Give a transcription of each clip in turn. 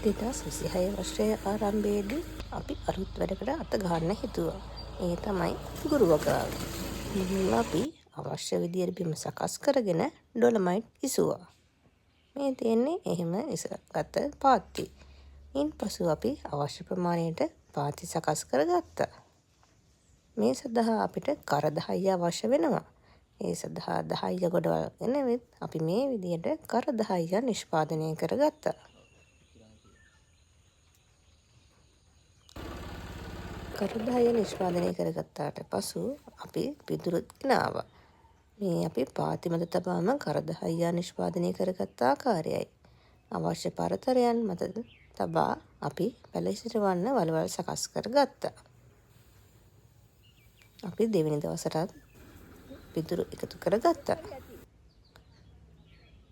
2026 වර්ෂයේ ආරම්භයේදී අපි අලුත් වැඩකට අත ගන්න හිතුවා. ඒ තමයි ගුරුවගාව. මුලින්ම අපි අවශ්‍ය විදියට බිම සකස් කරගෙන ඩොලමයිට් ඉසුවා. මේ තියෙන්නේ එහෙම ඉසගත්ත පාත්ති. ඉන්පසු අපි අවශ්‍ය ප්‍රමාණයට පාත්ති සකස් කරගත්තා. මේ සඳහා අපිට කර 10 අවශ්‍ය වෙනවා. ඒ සඳහා 10 ගොඩවගෙන අපි මේ විදියට කර 10 නිෂ්පාදනය කරගත්තා. කර 10 නිෂ්පාදනය කරගත්තාට පසු අපි පිදුරුත් ගෙනාවා. මේ අපි පාති මත තබාම කර 10 නිෂ්පාදනය කරගත් ආකාරයයි. අවශ්‍ය පරතරයන් මත තබා අපි පැලසිරවන්න වලවල් සකස් කරගත්තා. අපි දෙවෙනි දවසටත් පිදුරු එකතු කරගත්තා.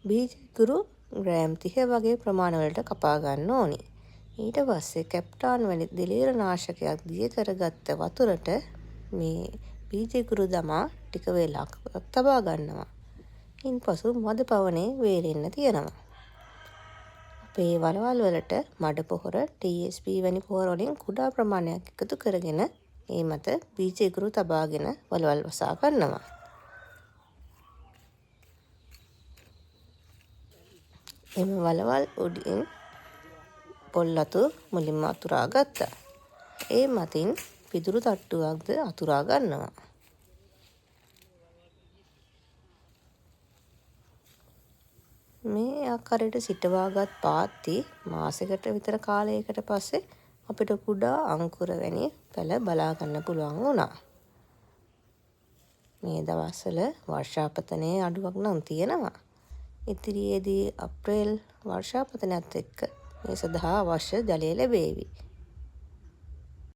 බීජකුරු ග්‍රෑම් 30 වගේ ප්‍රමාණවලට කපා ගන්න ඕනි. ඊට පස්සේ කැප්ටාන් වැනි දිලීර නාශකයක් දිය කරගත්ත වතුරට මේ බීජකුරු දමා ටික වේලාවක් තබා ගන්නවා. ඉන්පසු මද පවනේ වේලෙන්න තියනවා. අපේ වලවල් වලට මඩ පොහොර TSP වැනි පොහොර වලින් කුඩා ප්‍රමාණයක් එකතු කරගෙන ඒ මත බීජකුරු තබාගෙන වලවල් වසා ගන්නවා. එම වලවල් උඩින් පොල් අතු මුලින්ම අතුරා ගත්තා. ඒ මතින් පිදුරු තට්ටුවක්ද අතුරා ගන්නවා. මේ ආකාරයට සිටවාගත් පාත්ති මාසයකට විතර කාලයකට පස්සේ අපිට කුඩා අංකුර වැනි පැල බලා ගන්න පුළුවන් වුණා. මේ දවස්වල වර්ෂාපතනයේ අඩුවක් නම් තියෙනවා. ඉදිරියේදී අප්‍රේල් වර්ෂාපතනයත් එක්ක මේ සඳහා අවශ්‍ය ජලය ලැබේවි.